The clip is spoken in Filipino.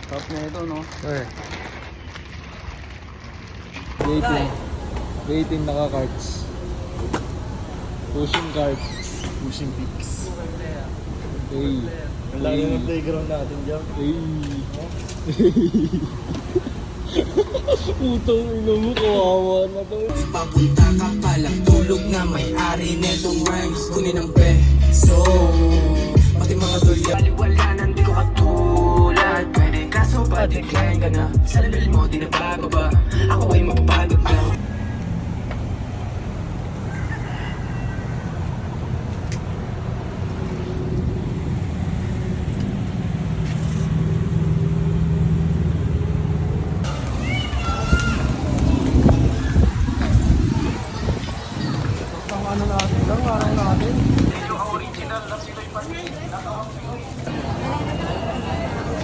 Top na ito, no? Sure. Waiting naka-cards. Pushing cards. Pushing peaks. Hey. Ang laki ng playground natin dyan. Hey. Putong ina mo, kawawa na to. Papunta ka palang tulog na may-ari netong rhymes. Kunin ang peso, pati mga tulya. Baliwalanan, di ko katulad. Pwede kaso pa decline ka na. Sa level mo, di na bababa. Ako ay mapapagod na.